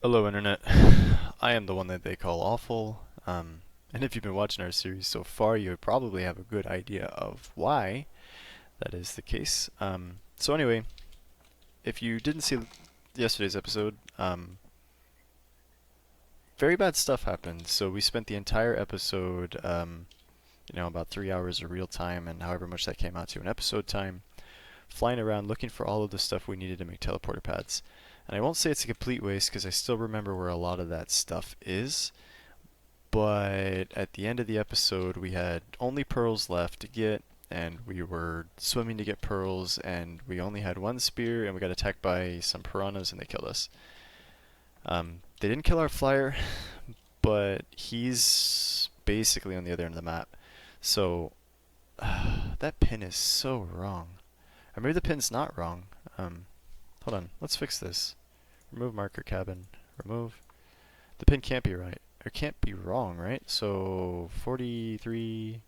Hello Internet, I am the one that they call Awfl, and if you've been watching our series so far, you would probably have a good idea of why that is the case. So anyway, if you didn't see yesterday's episode, very bad stuff happened. So we spent the entire episode, about 3 hours of real time and however much that came out to in episode time, flying around looking for all of the stuff we needed to make teleporter pads. And I won't say it's a complete waste because I still remember where a lot of that stuff is. But at the end of the episode, we had only pearls left to get, and we were swimming to get pearls, and we only had one spear, and we got attacked by some piranhas, and they killed us. They didn't kill our flyer, but he's basically on the other end of the map. So, that pin is so wrong. Or maybe the pin's not wrong. Hold on, let's fix this. Remove marker cabin. Remove. The pin can't be right. Or can't be wrong, right? So 43,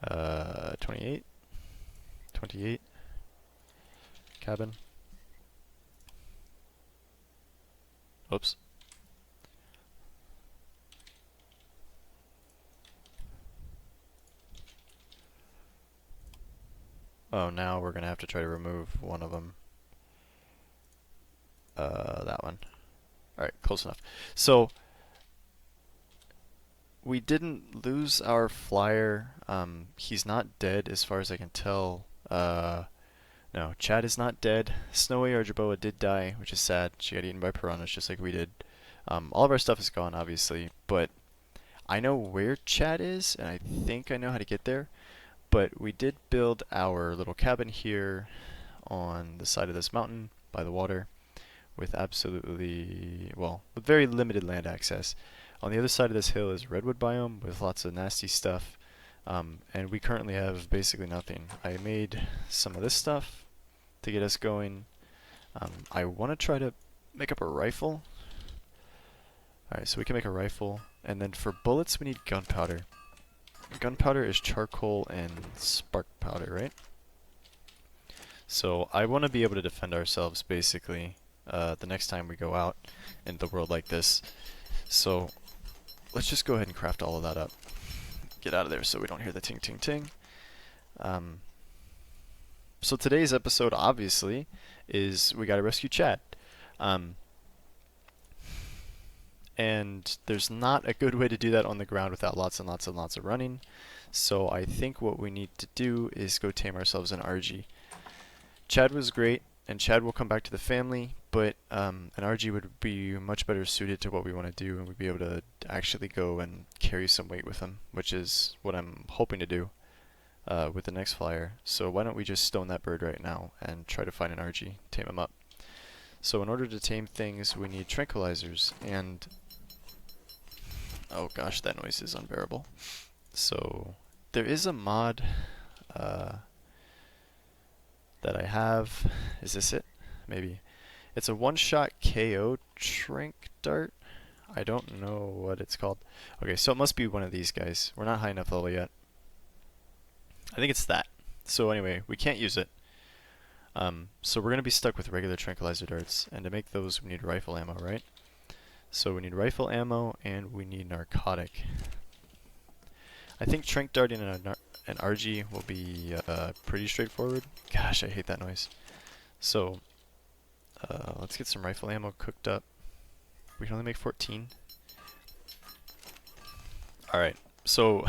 28, 28, cabin. Oops. Oh, now we're gonna have to try to remove one of them. That one. Alright, close enough. So, we didn't lose our flyer. He's not dead as far as I can tell. No, Chad is not dead. Snowy, our Jerboa, did die, which is sad. She got eaten by piranhas just like we did. All of our stuff is gone, obviously, but I know where Chad is, and I think I know how to get there. But we did build our little cabin here on the side of this mountain by the water with absolutely, well, with very limited land access. On the other side of this hill is redwood biome with lots of nasty stuff. And we currently have basically nothing. I made some of this stuff to get us going. I want to try to make up a rifle. Alright, so we can make a rifle. And then for bullets, we need gunpowder. Gunpowder is charcoal and spark powder, right? So I want to be able to defend ourselves, basically, the next time we go out into the world like this. So let's just go ahead and craft all of that up. Get out of there so we don't hear the ting ting ting. So today's episode, obviously, is we gotta rescue Chad. And there's not a good way to do that on the ground without lots and lots and lots of running. So I think what we need to do is go tame ourselves an RG. Chad was great, and Chad will come back to the family, but an RG would be much better suited to what we want to do, and we'd be able to actually go and carry some weight with him, which is what I'm hoping to do with the next flyer. So why don't we just stone that bird right now and try to find an RG, tame him up. So in order to tame things, we need tranquilizers, and oh gosh, that noise is unbearable. So there is a mod that I have. Is this it? Maybe. It's a one-shot KO trank dart. I don't know what it's called. Okay, so it must be one of these guys. We're not high enough level yet. I think it's that. So anyway, we can't use it. So we're going to be stuck with regular tranquilizer darts. And to make those, we need rifle ammo, right? So we need rifle ammo and we need narcotic. I think trank darting an RG will be pretty straightforward. Gosh, I hate that noise. So let's get some rifle ammo cooked up. We can only make 14. Alright, so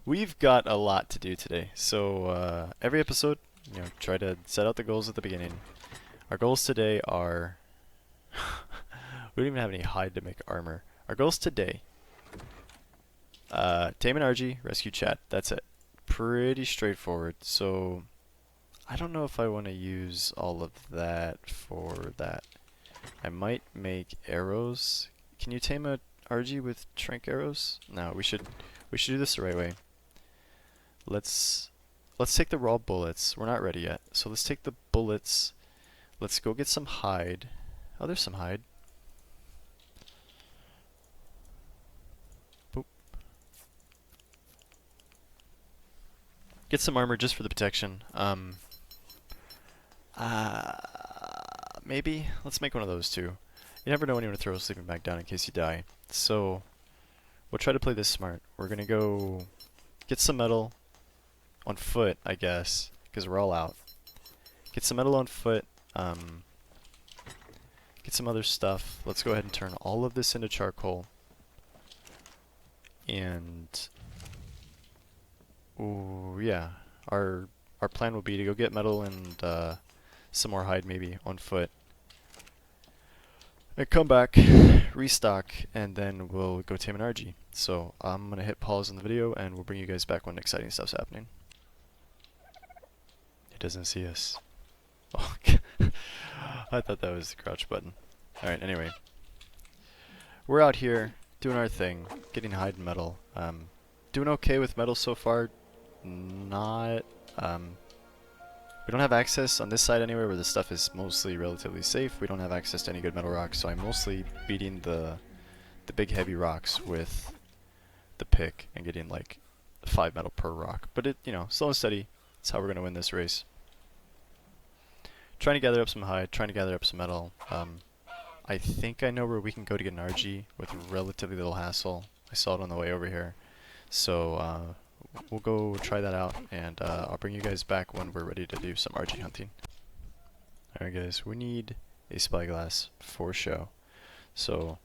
we've got a lot to do today. So every episode, try to set out the goals at the beginning. Our goals today are... we don't even have any hide to make armor. Our goals today: tame an RG, rescue Chad. That's it. Pretty straightforward. So I don't know if I want to use all of that for that. I might make arrows. Can you tame a RG with trank arrows? No, we should do this the right way. Let's take the raw bullets. We're not ready yet. So let's take the bullets. Let's go get some hide. Oh, there's some hide. Boop. Get some armor just for the protection. Maybe let's make one of those too. You never know when you want to throw a sleeping bag down in case you die. So we'll try to play this smart. We're gonna go get some metal on foot, I guess, because we're all out. Get some metal on foot. Get some other stuff. Let's go ahead and turn all of this into charcoal. And ooh, yeah, our plan will be to go get metal and some more hide maybe on foot. And come back, restock, and then we'll go tame an RG. So I'm gonna hit pause on the video, and we'll bring you guys back when exciting stuff's happening. It doesn't see us. Oh, I thought that was the crouch button. Alright, anyway. We're out here, doing our thing, getting hide and metal. Doing okay with metal so far. Not, we don't have access on this side anywhere where the stuff is mostly relatively safe. We don't have access to any good metal rocks, so I'm mostly beating the big heavy rocks with the pick and getting like 5 metal per rock. But it, you know, slow and steady. That's how we're gonna win this race. Trying to gather up some hide, trying to gather up some metal. I think I know where we can go to get an RG with relatively little hassle. I saw it on the way over here. So we'll go try that out, and I'll bring you guys back when we're ready to do some RG hunting. Alright guys, we need a spyglass for show. So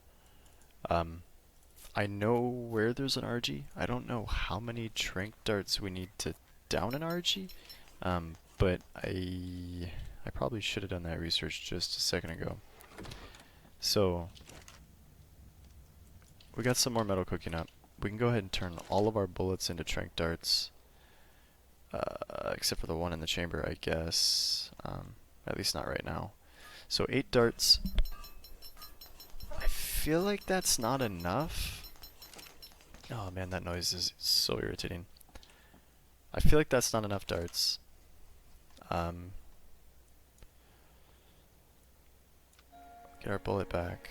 I know where there's an RG. I don't know how many trank darts we need to down an RG, but I probably should have done that research just a second ago. So we got some more metal cooking up. We can go ahead and turn all of our bullets into trank darts, except for the one in the chamber, I guess. At least not right now. So 8 darts. I feel like that's not enough. Oh man, that noise is so irritating. I feel like that's not enough darts. Get our bullet back.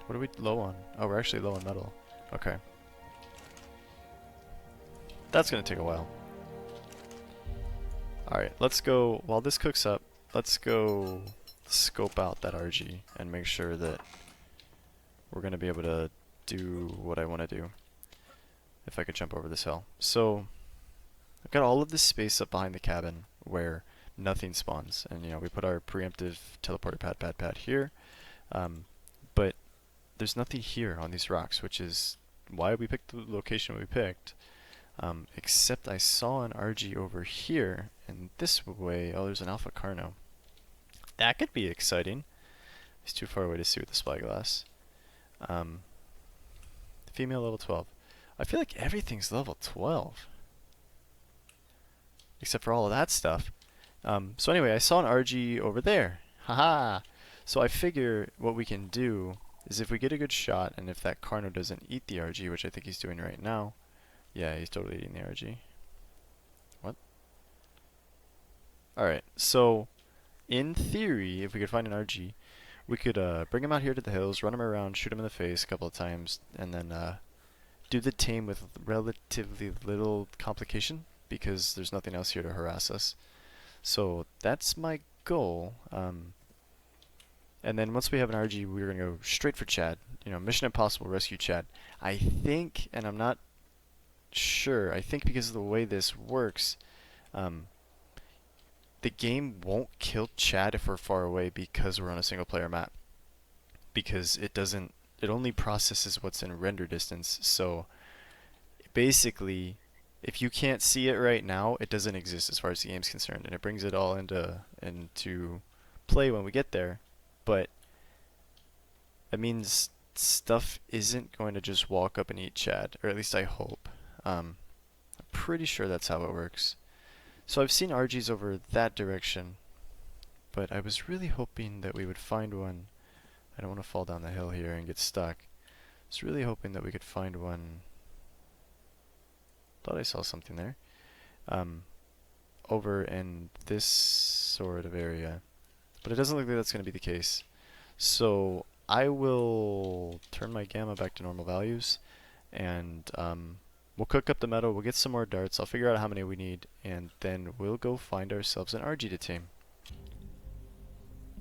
What are we low on? Oh, we're actually low on metal. Okay. That's gonna take a while. Alright, let's go, while this cooks up, let's go scope out that RG and make sure that we're gonna be able to do what I want to do. If I could jump over this hill. So, I've got all of this space up behind the cabin where nothing spawns. And, you know, we put our preemptive teleporter pad here. But there's nothing here on these rocks, which is why we picked the location we picked. Except I saw an RG over here, and this way, oh, there's an Alpha Carno. That could be exciting. He's too far away to see with the spyglass. Female level 12. I feel like everything's level 12. Except for all of that stuff. So anyway, I saw an RG over there. Haha! So I figure what we can do is if we get a good shot, and if that Carno doesn't eat the RG, which I think he's doing right now. Yeah, he's totally eating the RG. What? Alright, so in theory, if we could find an RG, we could bring him out here to the hills, run him around, shoot him in the face a couple of times, and then do the tame with relatively little complication, because there's nothing else here to harass us. So that's my goal. And then once we have an RG, we're going to go straight for Chad. You know, Mission Impossible, rescue Chad. I think, and I'm not sure, I think because of the way this works, the game won't kill Chad if we're far away because we're on a single player map. Because it only processes what's in render distance. So basically, if you can't see it right now, it doesn't exist as far as the game's concerned, and it brings it all into play when we get there. But that means stuff isn't going to just walk up and eat Chad, or at least I hope. I'm pretty sure that's how it works. So I've seen RGs over that direction, but I was really hoping that we would find one. I don't want to fall down the hill here and get stuck. I was really hoping that we could find one. Thought I saw something there. Over in this sort of area. But it doesn't look like that's going to be the case. So I will turn my gamma back to normal values, and we'll cook up the metal, we'll get some more darts, I'll figure out how many we need, and then we'll go find ourselves an RG to tame.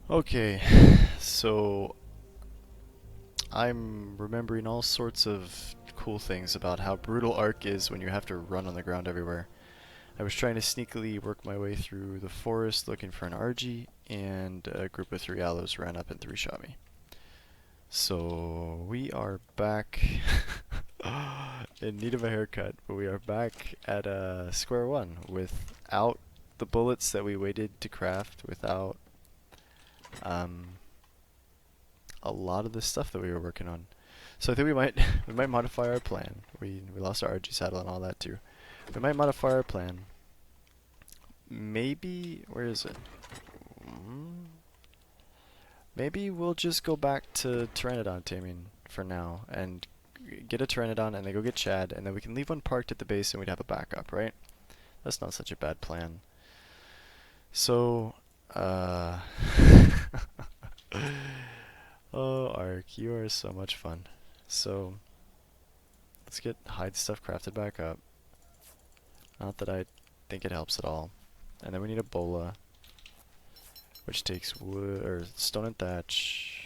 Okay, so I'm remembering all sorts of cool things about how brutal Ark is when you have to run on the ground everywhere. I was trying to sneakily work my way through the forest looking for an Argy, and a group of 3 aloes ran up and 3-shot me. So we are back in need of a haircut, but we are back at square one without the bullets that we waited to craft, without a lot of the stuff that we were working on. So I think we might we might modify our plan. We lost our RG saddle and all that too. We might modify our plan. Maybe where is it? Maybe we'll just go back to Pteranodon taming for now and get a Pteranodon and then go get Chad, and then we can leave one parked at the base and we'd have a backup, right? That's not such a bad plan. So, oh, Ark, you are so much fun. So, let's get hide stuff crafted back up. Not that I think it helps at all. And then we need a bola, which takes wood or stone and thatch.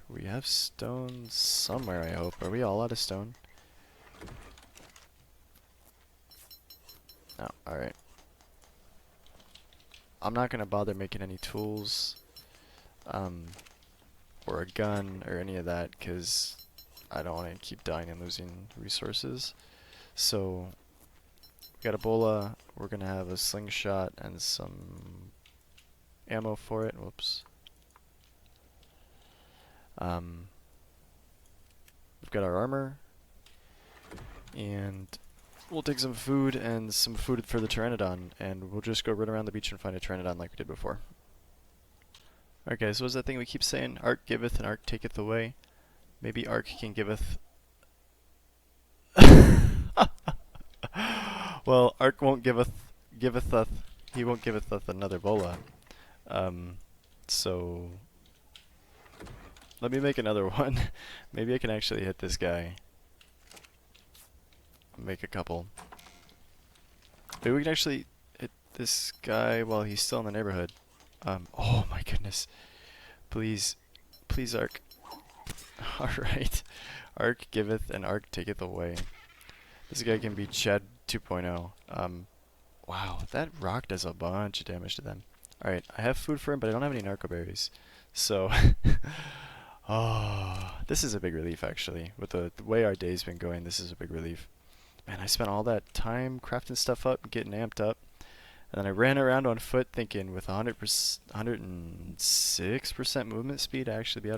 We have stone somewhere, I hope. Are we all out of stone? No, alright. I'm not gonna bother making any tools, or a gun or any of that, because I don't want to keep dying and losing resources. So, we got a bola, we're gonna have a slingshot and some ammo for it. Whoops. We've got our armor, and we'll take some food and some food for the Pteranodon, and we'll just go run around the beach and find a Pteranodon like we did before. Alright guys, so what's that thing we keep saying? Ark giveth and Ark taketh away. Maybe Ark can giveth... Well, Ark won't giveth us, he won't giveth us another bola. So... Let me make another one. Maybe I can actually hit this guy. Make a couple. Maybe we can actually hit this guy while he's still in the neighborhood. Oh my goodness. Please. Please, Ark. Alright. Ark giveth and Ark taketh away. This guy can be Chad 2.0. Wow, that rock does a bunch of damage to them. Alright, I have food for him, but I don't have any narco berries. So... Oh, this is a big relief actually. With the way our day's been going, this is a big relief. Man, I spent all that time crafting stuff up, getting amped up, and then I ran around on foot thinking with 106% movement speed, I actually be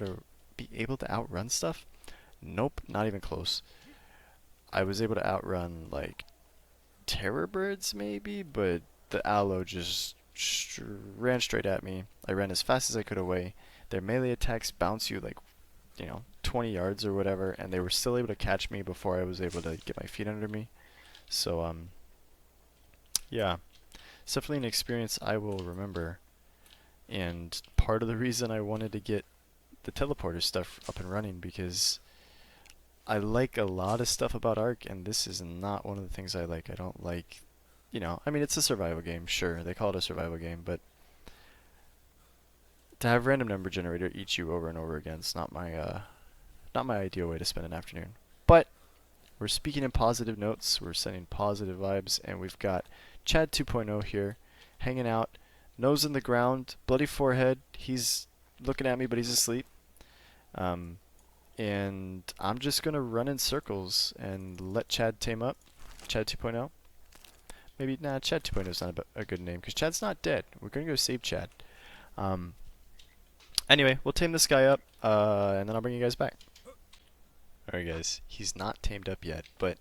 able to outrun stuff. Nope, not even close. I was able to outrun like terror birds maybe, but the aloe just ran straight at me. I ran as fast as I could away. Their melee attacks bounce you like, 20 yards or whatever, and they were still able to catch me before I was able to get my feet under me. So, yeah. It's definitely an experience I will remember. And part of the reason I wanted to get the teleporter stuff up and running, because I like a lot of stuff about Ark, and this is not one of the things I like. I don't like, I mean, it's a survival game, sure. They call it a survival game, but to have random number generator eat you over and over again is not my ideal way to spend an afternoon. But we're speaking in positive notes, we're sending positive vibes, and we've got Chad 2.0 here, hanging out, nose in the ground, bloody forehead. He's looking at me, but he's asleep. And I'm just gonna run in circles and let Chad tame up. Chad 2.0. Maybe Chad 2.0 is not a good name because Chad's not dead. We're gonna go save Chad. Anyway, we'll tame this guy up, and then I'll bring you guys back. Alright guys, he's not tamed up yet, but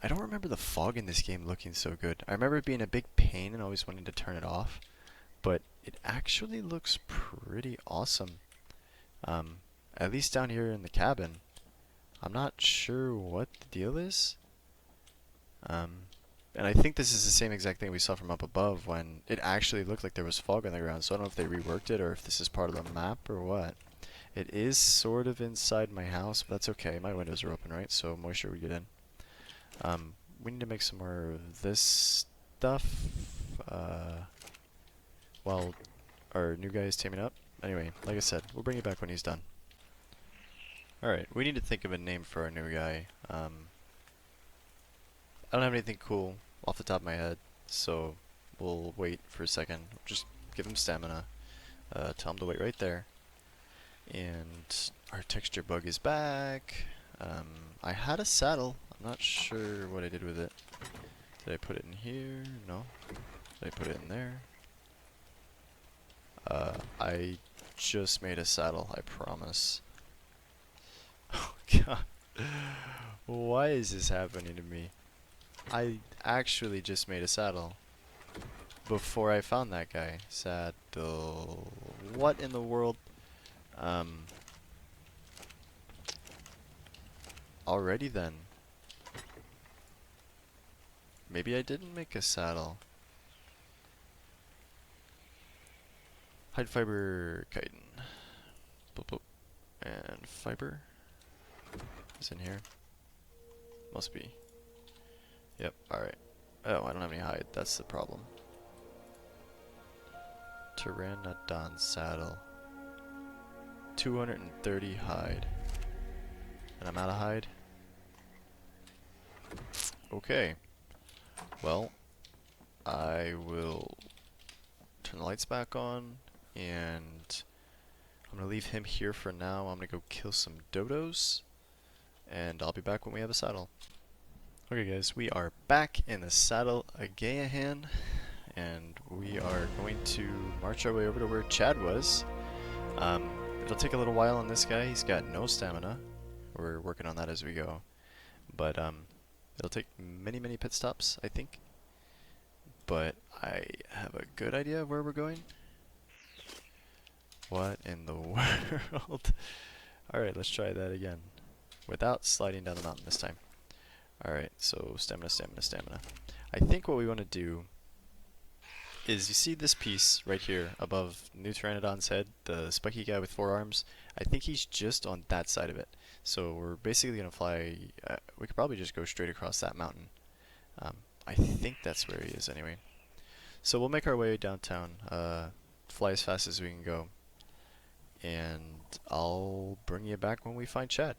I don't remember the fog in this game looking so good. I remember it being a big pain and always wanting to turn it off, but it actually looks pretty awesome. At least down here in the cabin. I'm not sure what the deal is. And I think this is the same exact thing we saw from up above when it actually looked like there was fog on the ground. So I don't know if they reworked it or if this is part of the map or what. It is sort of inside my house, but that's okay. My windows are open, right? So moisture would get in. We need to make some more of this stuff while our new guy is taming up. Anyway, like I said, we'll bring you back when he's done. Alright, we need to think of a name for our new guy. I don't have anything cool off the top of my head, so we'll wait for a second. Just give him stamina. Tell him to wait right there. And our texture bug is back. I had a saddle. I'm not sure what I did with it. Did I put it in here? No. Did I put it in there? I just made a saddle, I promise. Oh god. Why is this happening to me? I actually just made a saddle before I found that guy. Saddle. What in the world? Already then. Maybe I didn't make a saddle. Hide fiber chitin. Boop, boop. And fiber is in here. Must be. Yep, alright. Oh, I don't have any hide. That's the problem. Pteranodon saddle. 230 hide. And I'm out of hide? Okay. Well, I will turn the lights back on, and I'm gonna leave him here for now. I'm gonna go kill some dodos, and I'll be back when we have a saddle. Okay guys, we are back in the saddle again, and we are going to march our way over to where Chad was. It'll take a little while on this guy. He's got no stamina. We're working on that as we go. But it'll take many pit stops, I think. But I have a good idea of where we're going. What in the world? Alright, let's try that again. Without sliding down the mountain this time. Alright, so stamina. I think what we want to do is, you see this piece right here above New Pteranodon's head, the spiky guy with 4 arms? I think he's just on that side of it. So we're basically going to fly, we could probably just go straight across that mountain. I think that's where he is anyway. So we'll make our way downtown, fly as fast as we can go, and I'll bring you back when we find Chad.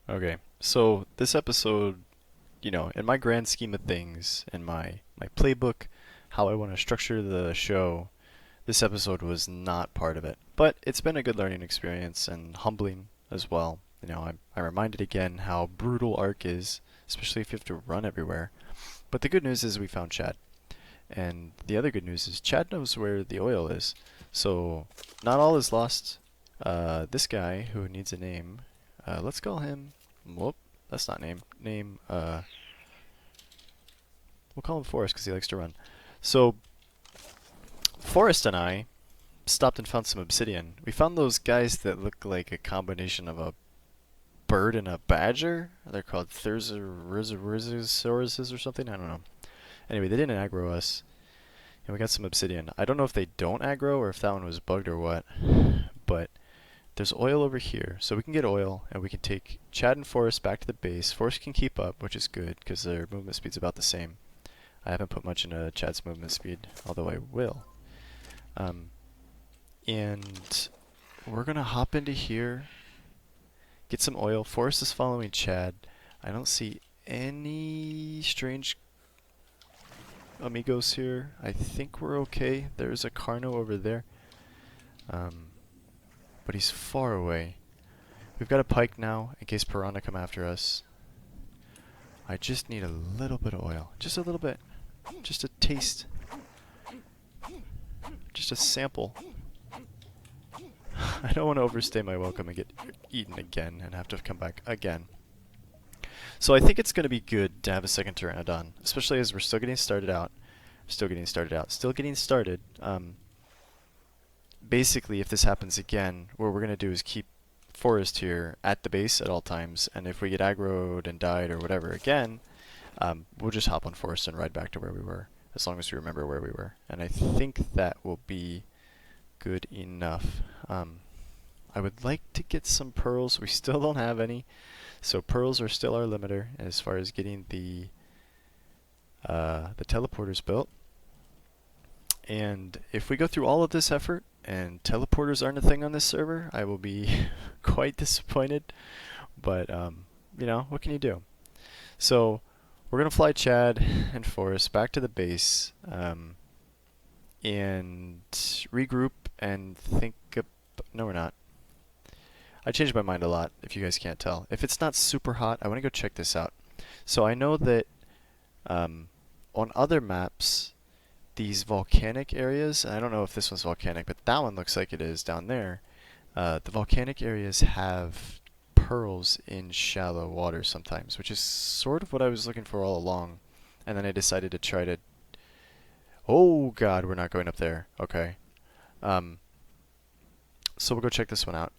Okay, so this episode, you know, in my grand scheme of things, in my playbook, how I want to structure the show, this episode was not part of it. But it's been a good learning experience and humbling as well. You know, I'm reminded again how brutal ARK is, especially if you have to run everywhere. But the good news is we found Chad. And the other good news is Chad knows where the oil is. So not all is lost. This guy who needs a name, let's call him, whoop, that's not name. We'll call him Forrest because he likes to run. So Forrest and I stopped and found some obsidian. We found those guys that look like a combination of a bird and a badger. They're called Therizosauruses or something, I don't know. Anyway, they didn't aggro us, and we got some obsidian. I don't know if they don't aggro or if that one was bugged or what, but there's oil over here, so we can get oil, and we can take Chad and Forrest back to the base. Forrest can keep up, which is good, because their movement speed's about the same. I haven't put much into Chad's movement speed, although I will. And we're going to hop into here, get some oil. Forrest is following Chad. I don't see any strange amigos here. I think we're okay. There's a Carno over there. But he's far away. We've got a pike now, in case piranha come after us. I just need a little bit of oil. Just a little bit. Just a taste. Just a sample. I don't want to overstay my welcome and get eaten again and have to come back again. So I think it's going to be good to have a second Pteranodon, especially as we're still getting started out. Still getting started. Basically, if this happens again, what we're going to do is keep Forrest here at the base at all times, and if we get aggroed and died or whatever again, we'll just hop on Forrest and ride back to where we were, as long as we remember where we were. And I think that will be good enough. I would like to get some pearls. We still don't have any, so pearls are still our limiter as far as getting the teleporters built. And if we go through all of this effort and teleporters aren't a thing on this server, I will be quite disappointed. But, you know, what can you do? So, we're going to fly Chad and Forrest back to the base and regroup and think of... No, we're not. I changed my mind a lot, if you guys can't tell. If it's not super hot, I want to go check this out. So I know that on other maps, these volcanic areas, and I don't know if this one's volcanic, but that one looks like it is down there. The volcanic areas have pearls in shallow water sometimes, which is sort of what I was looking for all along. And then I decided to try to... Oh god, we're not going up there. Okay. So we'll go check this one out.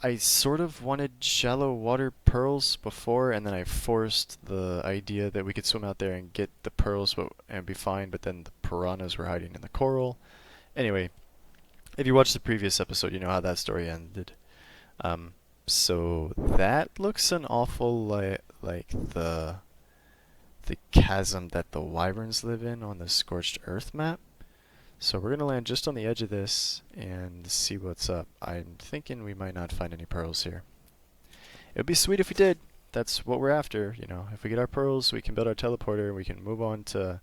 I sort of wanted shallow water pearls before, and then I forced the idea that we could swim out there and get the pearls and be fine, but then the piranhas were hiding in the coral. Anyway, if you watched the previous episode, you know how that story ended. So that looks an awful like the chasm that the wyverns live in on the Scorched Earth map. So we're going to land just on the edge of this and see what's up. I'm thinking we might not find any pearls here. It would be sweet if we did. That's what we're after, you know. If we get our pearls, we can build our teleporter, we can move on to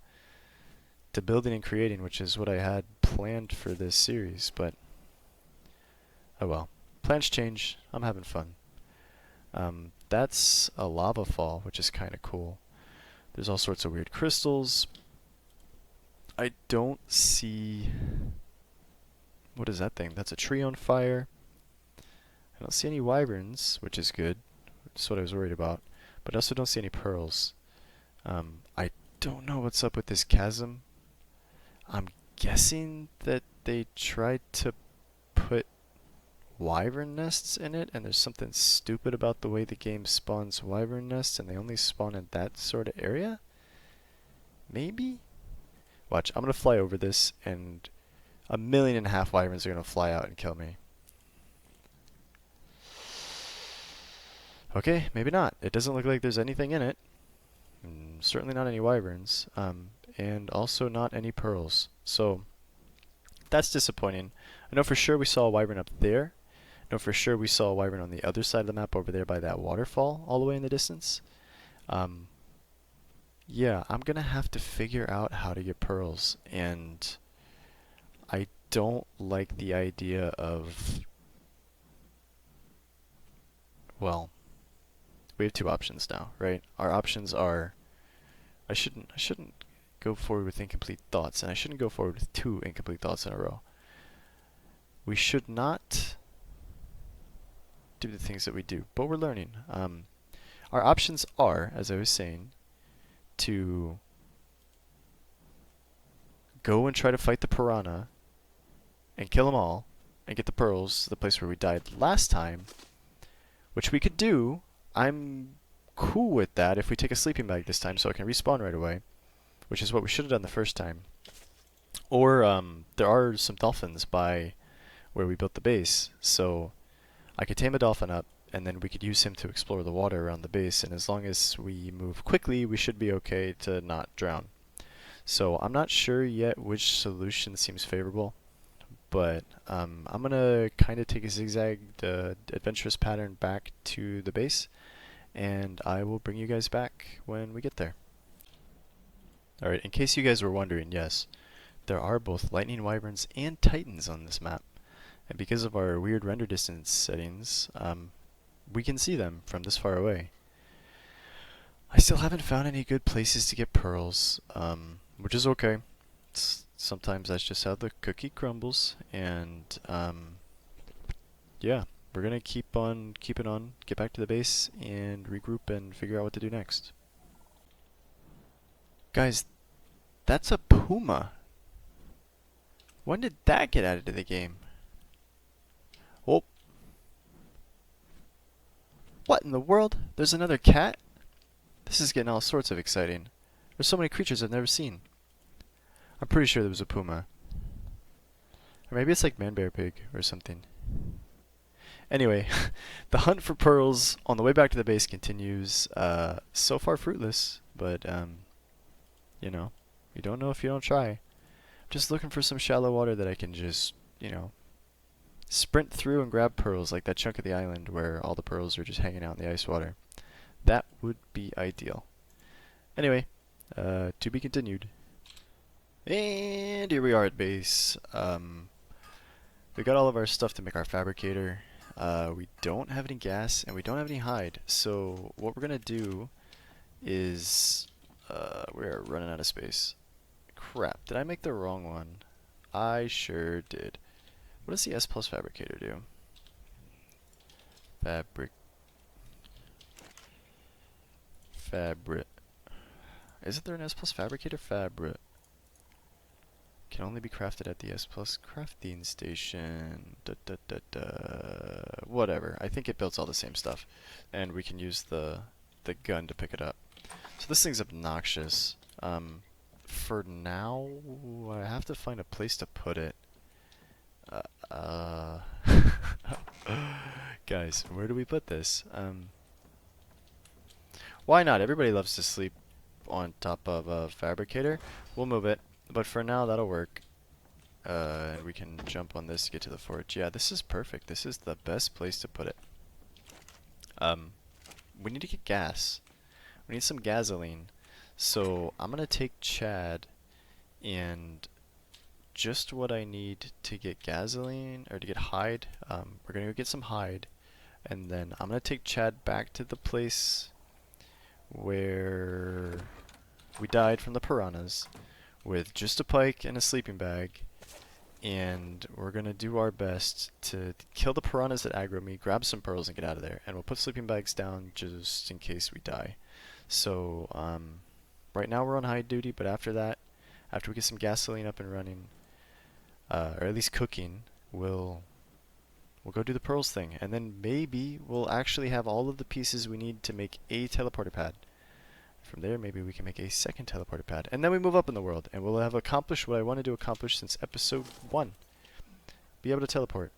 building and creating, which is what I had planned for this series, but oh well. Plans change. I'm having fun. That's a lava fall, which is kind of cool. There's all sorts of weird crystals. I don't see... What is that thing? That's a tree on fire. I don't see any wyverns, which is good. That's what I was worried about. But I also don't see any pearls. I don't know what's up with this chasm. I'm guessing that they tried to put wyvern nests in it, and there's something stupid about the way the game spawns wyvern nests, and they only spawn in that sort of area? Maybe? Watch, I'm going to fly over this, and 1.5 million wyverns are going to fly out and kill me. Okay, maybe not. It doesn't look like there's anything in it. Certainly not any wyverns. And also not any pearls. So, that's disappointing. I know for sure we saw a wyvern up there. I know for sure we saw a wyvern on the other side of the map over there by that waterfall all the way in the distance. Yeah, I'm gonna have to figure out how to get pearls, and I don't like the idea of... Well, we have two options now, right? Our options are... I shouldn't go forward with incomplete thoughts, and I shouldn't go forward with 2 incomplete thoughts in a row. We should not do the things that we do, but we're learning. Our options are, as I was saying, to go and try to fight the piranha and kill them all and get the pearls to the place where we died last time, which we could do. I'm cool with that if we take a sleeping bag this time so I can respawn right away, which is what we should have done the first time. Or there are some dolphins by where we built the base, so I could tame a dolphin up, and then we could use him to explore the water around the base, and as long as we move quickly, we should be okay to not drown. So I'm not sure yet which solution seems favorable, but I'm going to kind of take a zigzagged adventurous pattern back to the base, and I will bring you guys back when we get there. Alright, in case you guys were wondering, yes, there are both lightning wyverns and titans on this map, and because of our weird render distance settings, we can see them from this far away. I still haven't found any good places to get pearls, which is okay. Sometimes that's just how the cookie crumbles, and yeah, we're gonna keep on keeping on, get back to the base, and regroup and figure out what to do next. Guys, that's a puma. When did that get added to the game? Oh. What in the world? There's another cat? This is getting all sorts of exciting. There's so many creatures I've never seen. I'm pretty sure there was a puma. Or maybe it's like man-bear pig or something. Anyway, the hunt for pearls on the way back to the base continues. So far fruitless, but you know, you don't know if you don't try. Just looking for some shallow water that I can just, you know, sprint through and grab pearls, like that chunk of the island where all the pearls are just hanging out in the ice water. That would be ideal. Anyway, to be continued. And here we are at base. We got all of our stuff to make our fabricator. We don't have any gas and we don't have any hide. So what we're gonna do is, we're running out of space. Crap, did I make the wrong one? I sure did. What does the S plus fabricator do? Fabric. Isn't there an S plus fabricator? Fabric. Can only be crafted at the S plus crafting station. Whatever. I think it builds all the same stuff. And we can use the gun to pick it up. So this thing's obnoxious. For now, I have to find a place to put it. Guys, where do we put this? Why not? Everybody loves to sleep on top of a fabricator. We'll move it, but for now that'll work. And we can jump on this to get to the forge. Yeah, this is perfect. This is the best place to put it. We need to get gas. We need some gasoline. So I'm gonna take Chad and just what I need to get gasoline, or to get hide. We're gonna go get some hide, and then I'm gonna take Chad back to the place where we died from the piranhas with just a pike and a sleeping bag, and we're gonna do our best to kill the piranhas that aggro me, grab some pearls and get out of there, and we'll put sleeping bags down just in case we die. So right now we're on hide duty, but after that, after we get some gasoline up and running, or at least cooking, we'll go do the pearls thing, and then maybe we'll actually have all of the pieces we need to make a teleporter pad. From there, maybe we can make a second teleporter pad, and then we move up in the world, and we'll have accomplished what I wanted to accomplish since episode 1. Be able to teleport.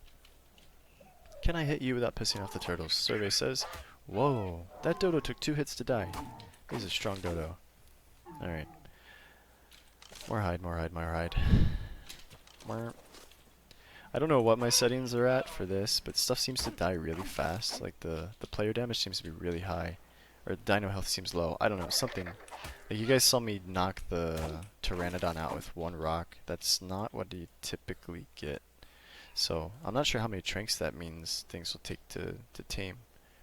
Can I hit you without pissing off the turtles? Survey says, whoa, that dodo took 2 hits to die. He's a strong dodo. Alright. More hide, more hide, more hide. I don't know what my settings are at for this, but stuff seems to die really fast. Like the player damage seems to be really high, or dino health seems low. I don't know, something. Like you guys saw me knock the pteranodon out with 1 rock. That's not what you typically get. So I'm not sure how many tranks that means things will take to tame,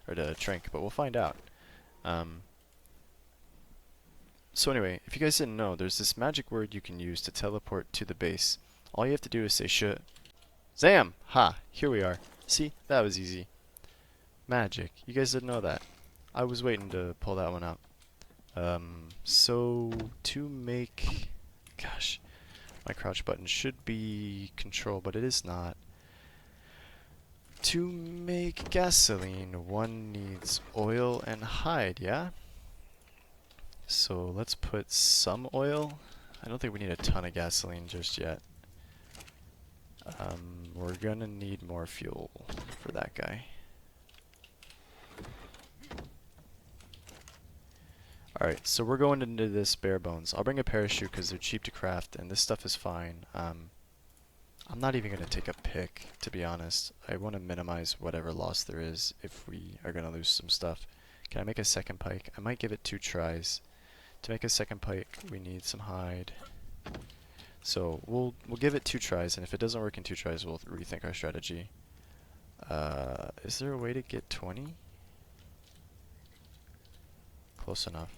or to trank, but we'll find out. So anyway, if you guys didn't know, there's this magic word you can use to teleport to the base. All you have to do is say Zam! Ha! Here we are. See? That was easy. Magic. You guys didn't know that. I was waiting to pull that one out. So to make... Gosh. My crouch button should be control, but it is not. To make gasoline, one needs oil and hide, yeah? So let's put some oil. I don't think we need a ton of gasoline just yet. We're gonna need more fuel for that guy. Alright, so we're going into this bare bones. I'll bring a parachute because they're cheap to craft, and this stuff is fine. I'm not even going to take a pick, to be honest. I want to minimize whatever loss there is if we are going to lose some stuff. Can I make a second pike? I might give it 2 tries. To make a second pike, we need some hide. So we'll give it 2 tries, and if it doesn't work in 2 tries, we'll rethink our strategy. Is there a way to get 20? Close enough.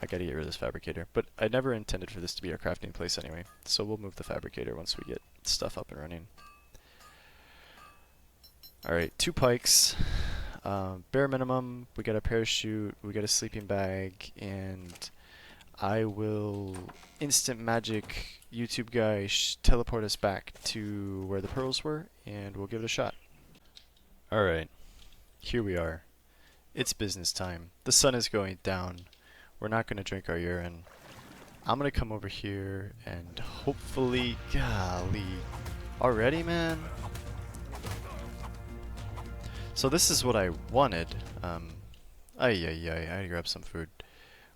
I gotta get rid of this fabricator, but I never intended for this to be our crafting place anyway, so we'll move the fabricator once we get stuff up and running. Alright, 2 pikes. Bare minimum, we got a parachute, we got a sleeping bag, and I will instant magic YouTube guy teleport us back to where the pearls were, and we'll give it a shot. Alright, here we are. It's business time. The sun is going down. We're not going to drink our urine. I'm going to come over here and hopefully... Golly. Already, man? So this is what I wanted. I had to grab some food.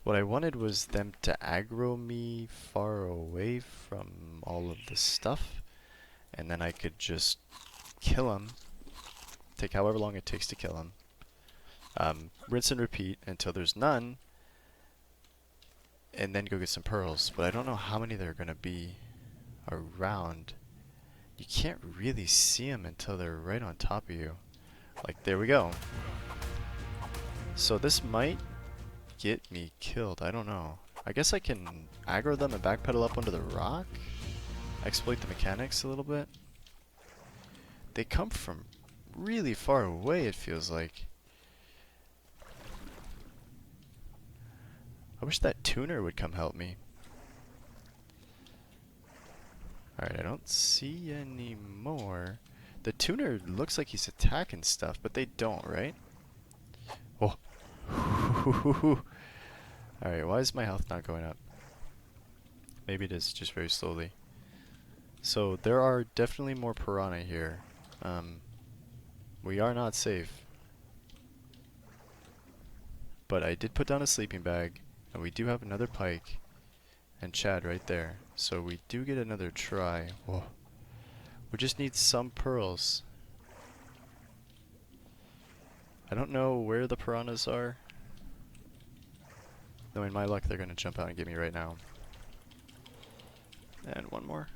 What I wanted was them to aggro me far away from all of the stuff, and then I could just kill them, take however long it takes to kill them, rinse and repeat until there's none, and then go get some pearls. But I don't know how many there are going to be around. You can't really see them until they're right on top of you. Like, there we go. So this might get me killed. I don't know. I guess I can aggro them and backpedal up onto the rock? Exploit the mechanics a little bit? They come from really far away, it feels like. I wish that tuner would come help me. Alright, I don't see any more. The tuner looks like he's attacking stuff, but they don't, right? Oh. Alright, why is my health not going up? Maybe it is, just very slowly. So, there are definitely more piranha here. We are not safe. But I did put down a sleeping bag, and we do have another pike, and Chad right there. So we do get another try. Whoa. We just need some pearls. I don't know where the piranhas are. Knowing my luck, they're going to jump out and get me right now. And one more.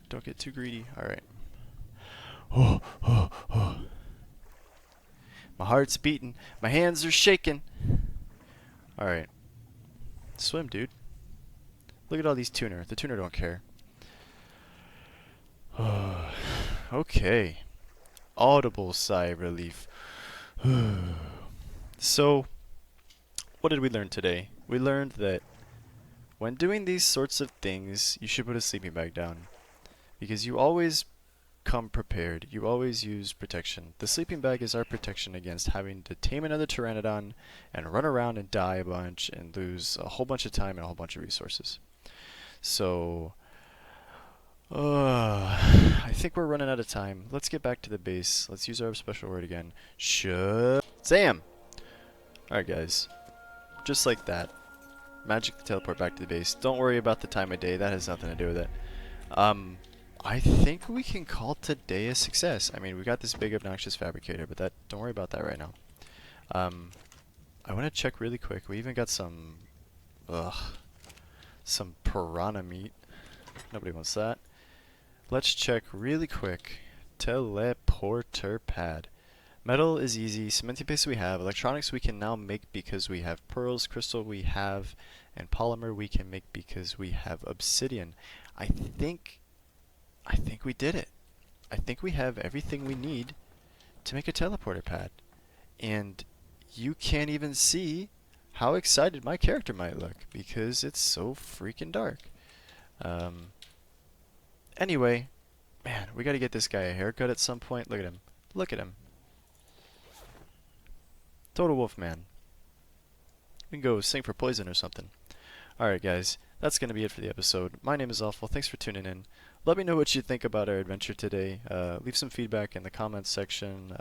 Don't get too greedy. Alright. Oh, oh, oh. My heart's beating. My hands are shaking. Alright. Swim, dude. Look at all these tuner. The tuner don't care. Okay. Audible sigh of relief. So, what did we learn today? We learned that when doing these sorts of things, you should put a sleeping bag down. Because you always come prepared. You always use protection. The sleeping bag is our protection against having to tame another pteranodon and run around and die a bunch and lose a whole bunch of time and a whole bunch of resources. So, I think we're running out of time. Let's get back to the base. Let's use our special word again. Shazam! Alright guys, just like that. Magically teleport back to the base. Don't worry about the time of day, that has nothing to do with it. I think we can call today a success. I mean, we got this big obnoxious fabricator, but don't worry about that right now. I want to check really quick. We even got some piranha meat. Nobody wants that. Let's check really quick. Teleporter pad. Metal is easy. Cementing paste we have. Electronics we can now make because we have pearls. Crystal we have. And polymer we can make because we have obsidian. I think we did it. I think we have everything we need to make a teleporter pad. And you can't even see how excited my character might look because it's so freaking dark. Anyway, man, we gotta get this guy a haircut at some point. Look at him. Look at him. Total wolf man. We can go sing for poison or something. Alright guys, that's gonna be it for the episode. My name is Awfl. Thanks for tuning in. Let me know what you think about our adventure today. Leave some feedback in the comments section.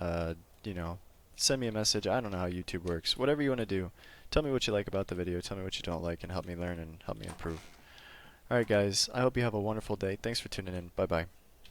You know, send me a message. I don't know how YouTube works. Whatever you want to do. Tell me what you like about the video. Tell me what you don't like and help me learn and help me improve. Alright guys, I hope you have a wonderful day. Thanks for tuning in. Bye bye.